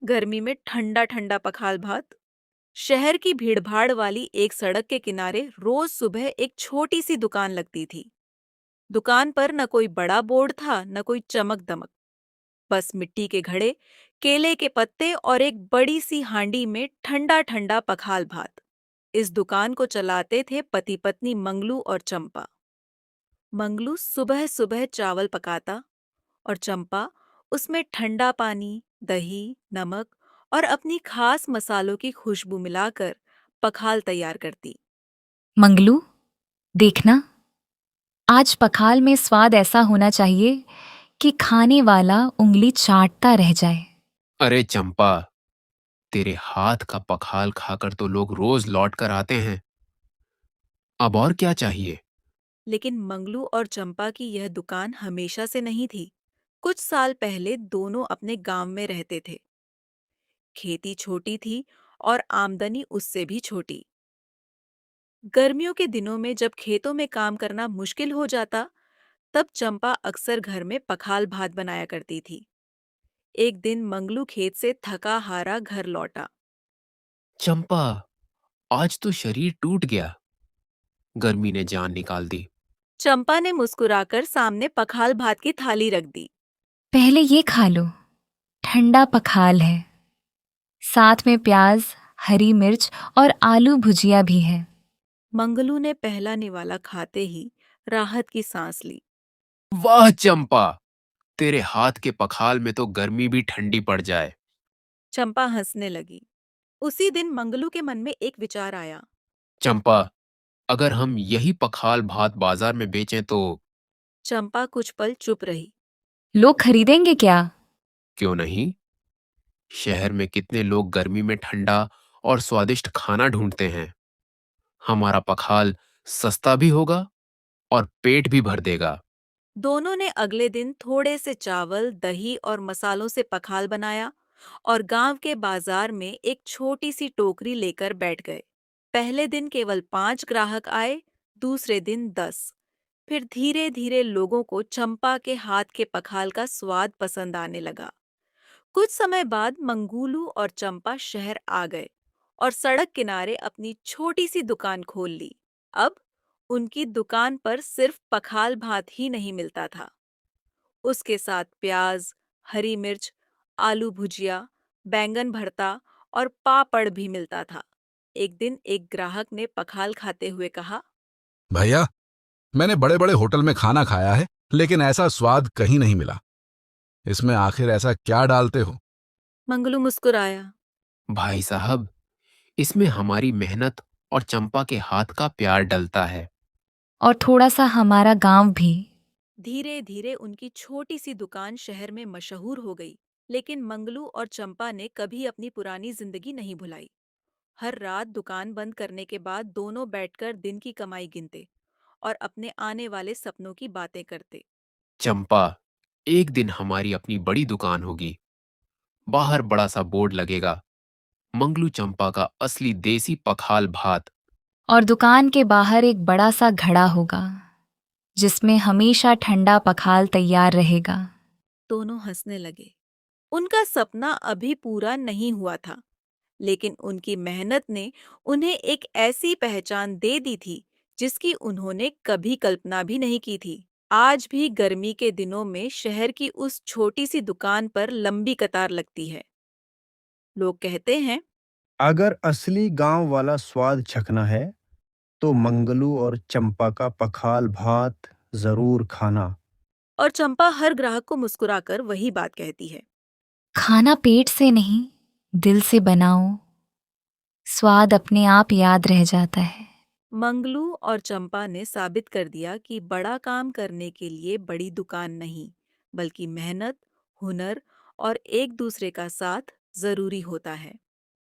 गर्मी में ठंडा ठंडा पखाल भात। शहर की भीड़भाड़ वाली एक सड़क के किनारे रोज सुबह एक छोटी सी दुकान लगती थी। दुकान पर न कोई बड़ा बोर्ड था, न कोई चमक दमक। बस मिट्टी के घड़े, केले के पत्ते और एक बड़ी सी हांडी में ठंडा ठंडा पखाल भात। इस दुकान को चलाते थे पति पत्नी मंगलू और चंपा। मंगलू सुबह सुबह चावल पकाता और चंपा उसमें ठंडा पानी, दही, नमक और अपनी खास मसालों की खुशबू मिलाकर पखाल तैयार करती। मंगलू, देखना, आज पखाल में स्वाद ऐसा होना चाहिए कि खाने वाला उंगली चाटता रह जाए। अरे चंपा, तेरे हाथ का पखाल खाकर तो लोग रोज लौट कर आते हैं। अब और क्या चाहिए? लेकिन मंगलू और चंपा की यह दुकान हमेशा से नहीं थी। कुछ साल पहले दोनों अपने गांव में रहते थे। खेती छोटी थी और आमदनी उससे भी छोटी। गर्मियों के दिनों में जब खेतों में काम करना मुश्किल हो जाता, तब चंपा अक्सर घर में पखाल भात बनाया करती थी। एक दिन मंगलू खेत से थका हारा घर लौटा। चंपा, आज तो शरीर टूट गया। गर्मी ने जान निकाल दी। चंपा ने मुस्कुराकर सामने पखाल भात की थाली रख दी। पहले ये खा लो, ठंडा पखाल है। साथ में प्याज, हरी मिर्च और आलू भुजिया भी है। मंगलू ने पहला निवाला खाते ही राहत की सांस ली। वाह चंपा, तेरे हाथ के पखाल में तो गर्मी भी ठंडी पड़ जाए। चंपा हंसने लगी। उसी दिन मंगलू के मन में एक विचार आया। चंपा, अगर हम यही पखाल भात बाजार में बेचें तो? चंपा कुछ पल चुप रही। लोग खरीदेंगे क्या? क्यों नहीं? शहर में कितने लोग गर्मी में ठंडा और स्वादिष्ट खाना ढूंढते हैं। हमारा पखाल सस्ता भी होगा और पेट भी भर देगा। दोनों ने अगले दिन थोड़े से चावल, दही और मसालों से पखाल बनाया और गांव के बाजार में एक छोटी सी टोकरी लेकर बैठ गए। पहले दिन केवल 5 ग्राहक आए, दूसरे दिन 10। फिर धीरे धीरे लोगों को चंपा के हाथ के पखाल का स्वाद पसंद आने लगा। कुछ समय बाद मंगूलू और चंपा शहर आ गए और सड़क किनारे अपनी छोटी सी दुकान खोल ली। अब उनकी दुकान पर सिर्फ पखाल भात ही नहीं मिलता था। उसके साथ प्याज, हरी मिर्च, आलू भुजिया, बैंगन भरता और पापड़ भी मिलता था। एक दिन एक ग्राहक ने पखाल खाते हुए कहा, भैया, मैंने बड़े बड़े होटल में खाना खाया है, लेकिन ऐसा स्वाद कहीं नहीं मिला। इसमें आखिर ऐसा क्या डालते हो? मंगलू मुस्कुराया। भाई साहब, इसमें हमारी मेहनत और चंपा के हाथ का प्यार डलता है। और थोड़ा सा हमारा गांव भी। धीरे धीरे उनकी छोटी सी दुकान शहर में मशहूर हो गई। लेकिन मंगलू और चंपा ने कभी अपनी पुरानी जिंदगी नहीं भुलाई। हर रात दुकान बंद करने के बाद दोनों बैठकर दिन की कमाई गिनते और अपने आने वाले सपनों की बातें करते। चंपा, एक दिन हमारी अपनी बड़ी दुकान होगी। बाहर बड़ा सा बोर्ड लगेगा, मंगलू चंपा का असली देसी पखाल भात। और दुकान के बाहर एक बड़ा सा घड़ा होगा, जिसमें हमेशा ठंडा पखाल तैयार रहेगा। दोनों हंसने लगे। उनका सपना अभी पूरा नहीं हुआ था, लेकिन उनकी मेहनत ने उन्हें एक ऐसी पहचान दे दी थी जिसकी उन्होंने कभी कल्पना भी नहीं की थी। आज भी गर्मी के दिनों में शहर की उस छोटी सी दुकान पर लंबी कतार लगती है। लोग कहते हैं, अगर असली गांव वाला स्वाद चखना है तो मंगलू और चंपा का पखाल भात जरूर खाना। और चंपा हर ग्राहक को मुस्कुराकर वही बात कहती है। खाना पेट से नहीं, दिल से बनाओ। स्वाद अपने आप याद रह जाता है। मंगलू और चंपा ने साबित कर दिया कि बड़ा काम करने के लिए बड़ी दुकान नहीं, बल्कि मेहनत, हुनर और एक दूसरे का साथ जरूरी होता है।